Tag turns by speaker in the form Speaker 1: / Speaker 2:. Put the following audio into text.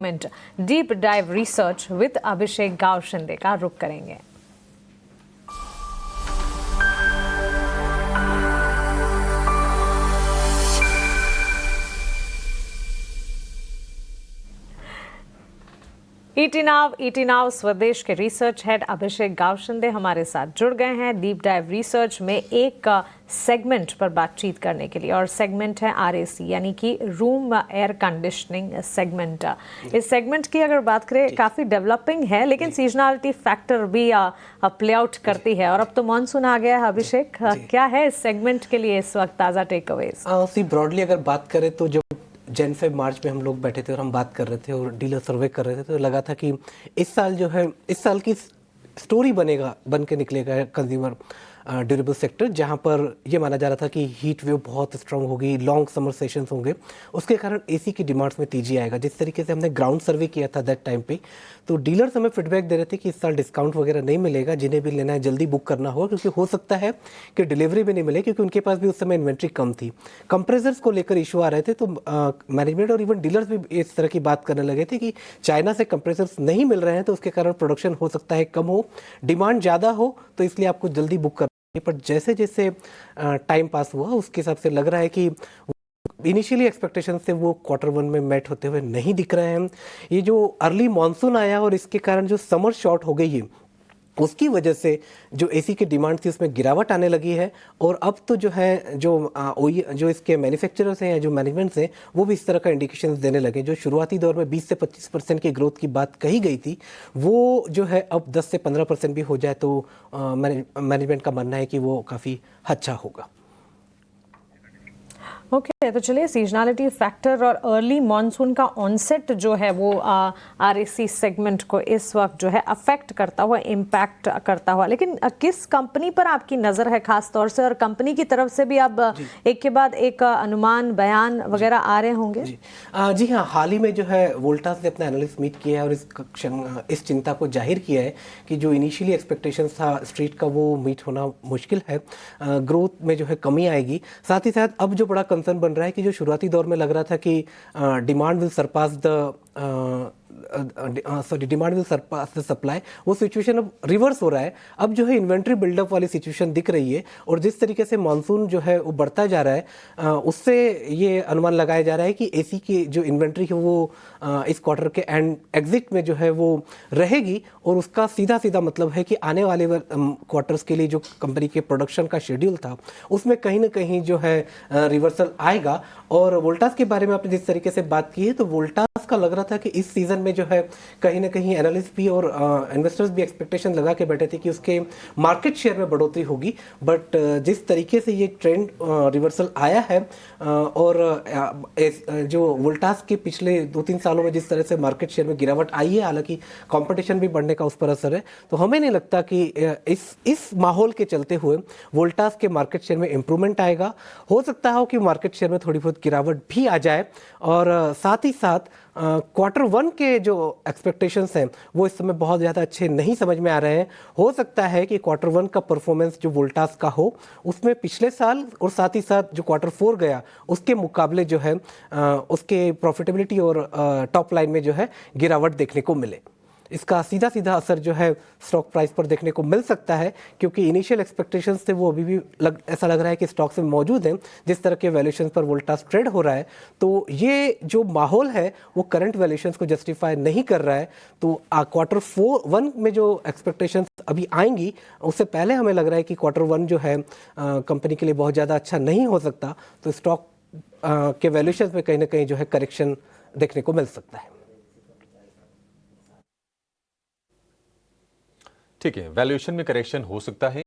Speaker 1: Deep dive research with अभिषेक गावशिंदे का रुख करेंगे। ईटी नाउ स्वदेश के रिसर्च हेड अभिषेक गावशिंदे हमारे साथ जुड़ गए हैं डीप डाइव रिसर्च में एक सेगमेंट पर बातचीत करने के लिए, और सेगमेंट है आरएसी यानी कि रूम एयर कंडीशनिंग सेगमेंट। इस सेगमेंट की अगर बात करें काफ़ी डेवलपिंग है, लेकिन सीजनलिटी फैक्टर भी प्ले आउट करती है। और अब तो मानसून आ गया है अभिषेक, क्या है इस सेगमेंट के लिए इस वक्त ताज़ा टेक अवेज?
Speaker 2: ब्रॉडली अगर बात करें तो जब जन फेब मार्च में हम लोग बैठे थे और हम बात कर रहे थे और डीलर सर्वे कर रहे थे, तो लगा था कि इस साल जो है, इस साल की स्टोरी बन के निकलेगा कंज्यूमर ड्यूरेबल सेक्टर, जहां पर ये माना जा रहा था कि हीट वेव बहुत स्ट्रांग होगी, लॉन्ग समर सेशंस होंगे, उसके कारण एसी की डिमांड्स में तेजी आएगा। जिस तरीके से हमने ग्राउंड सर्वे किया था दैट टाइम पे, तो डीलर्स हमें फीडबैक दे रहे थे कि इस साल डिस्काउंट वगैरह नहीं मिलेगा, जिन्हें भी लेना है जल्दी बुक करना होगा, क्योंकि हो सकता है कि डिलीवरी भी नहीं मिले, क्योंकि उनके पास भी उस समय इन्वेंट्री कम थी। कंप्रेसर्स को लेकर इशू आ रहे थे, तो मैनेजमेंट और इवन डीलर्स भी इस तरह की बात करने लगे थे कि चाइना से कंप्रेसर्स नहीं मिल रहे हैं, तो उसके कारण प्रोडक्शन हो सकता है कम हो, डिमांड ज़्यादा हो, तो इसलिए आपको जल्दी बुक कर। पर जैसे जैसे टाइम पास हुआ, उसके हिसाब से लग रहा है कि इनिशियली एक्सपेक्टेशन से वो Q1 में मेट होते हुए नहीं दिख रहे हैं। ये जो अर्ली मानसून आया और इसके कारण जो समर शॉर्ट हो गई है, उसकी वजह से जो एसी की डिमांड थी उसमें गिरावट आने लगी है। और अब तो जो है जो इसके मैन्युफैक्चरर्स हैं या जो मैनेजमेंट्स हैं, वो भी इस तरह का इंडिकेशंस देने लगे। जो शुरुआती दौर में 20 से 25% की ग्रोथ की बात कही गई थी, वो जो है अब 10 से 15% भी हो जाए तो मैनेजमेंट का मानना है कि वो काफ़ी अच्छा होगा।
Speaker 1: ओके, तो चलिए, सीजनलिटी फैक्टर और अर्ली मॉनसून का ऑनसेट जो है वो आरएसी सेगमेंट को इस वक्त जो है अफेक्ट करता हुआ, इम्पैक्ट करता हुआ, लेकिन किस कंपनी पर आपकी नज़र है खास तौर से, और कंपनी की तरफ से भी अब एक के बाद एक अनुमान बयान वगैरह आ रहे होंगे?
Speaker 2: जी हाँ, हाल ही में जो है वोल्टास ने अपना एनालिस्ट मीट किया है और इस चिंता को जाहिर किया है कि जो इनिशियली एक्सपेक्टेशंस था स्ट्रीट का, वो मीट होना मुश्किल है, ग्रोथ में जो है कमी आएगी। साथ ही साथ अब जो बड़ा कंसर्न बन रहा है कि जो शुरुआती दौर में लग रहा था कि demand will Sarpass the supply, वो सिचुएशन अब रिवर्स हो रहा है। अब जो है इन्वेंट्री बिल्डअप वाली सिचुएशन दिख रही है, और जिस तरीके से मानसून जो है वो बढ़ता जा रहा है, उससे ये अनुमान लगाया जा रहा है कि एसी की जो इन्वेंट्री है वो इस क्वार्टर के एंड एग्जिट में जो है वो रहेगी। और उसका सीधा मतलब है कि आने वाले क्वार्टर्स के लिए जो कंपनी के प्रोडक्शन का शेड्यूल था, उसमें कहीं ना कहीं जो है रिवर्सल आएगा। और वोल्टास के बारे में आपने जिस तरीके से बात की है, तो वोल्टास का लग रहा था कि इस सीजन में जो है कहीं ना कहीं एनालिस्ट भी और इन्वेस्टर्स भी एक्सपेक्टेशन लगा के बैठे थे कि उसके मार्केट शेयर में बढ़ोतरी होगी। बट जिस तरीके से ये ट्रेंड रिवर्सल आया है, और जो वोल्टास के पिछले 2-3 सालों में जिस तरह से मार्केट शेयर में गिरावट आई है, हालांकि कंपटीशन भी बढ़ने का उस पर असर है, तो हमें नहीं लगता कि इस माहौल के चलते हुए वोल्टास के मार्केट शेयर में इंप्रूवमेंट आएगा। हो सकता है कि मार्केट शेयर में थोड़ी बहुत गिरावट भी आ जाए। और साथ ही साथ Q1 के जो एक्सपेक्टेशंस हैं वो इस समय बहुत ज़्यादा अच्छे नहीं समझ में आ रहे हैं। हो सकता है कि Q1 का परफॉर्मेंस जो वोल्टास का हो, उसमें पिछले साल और साथ ही साथ जो Q4 गया उसके मुकाबले जो है उसके प्रॉफिटेबिलिटी और टॉप लाइन में जो है गिरावट देखने को मिले। इसका सीधा असर जो है स्टॉक प्राइस पर देखने को मिल सकता है, क्योंकि इनिशियल एक्सपेक्टेशंस से वो अभी भी ऐसा लग रहा है कि स्टॉक्स में मौजूद हैं। जिस तरह के वैल्यूएशंस पर वोल्टास ट्रेड हो रहा है, तो ये जो माहौल है वो करंट वैल्यूएशंस को जस्टिफाई नहीं कर रहा है। तो Q1 में जो एक्सपेक्टेशंस अभी आएंगी, उससे पहले हमें लग रहा है कि Q1 जो है कंपनी के लिए बहुत ज़्यादा अच्छा नहीं हो सकता। तो स्टॉक के वैल्यूएशंस में कहीं ना कहीं जो है करेक्शन देखने को मिल सकता है।
Speaker 3: ठीक है, वैल्यूएशन में करेक्शन हो सकता है।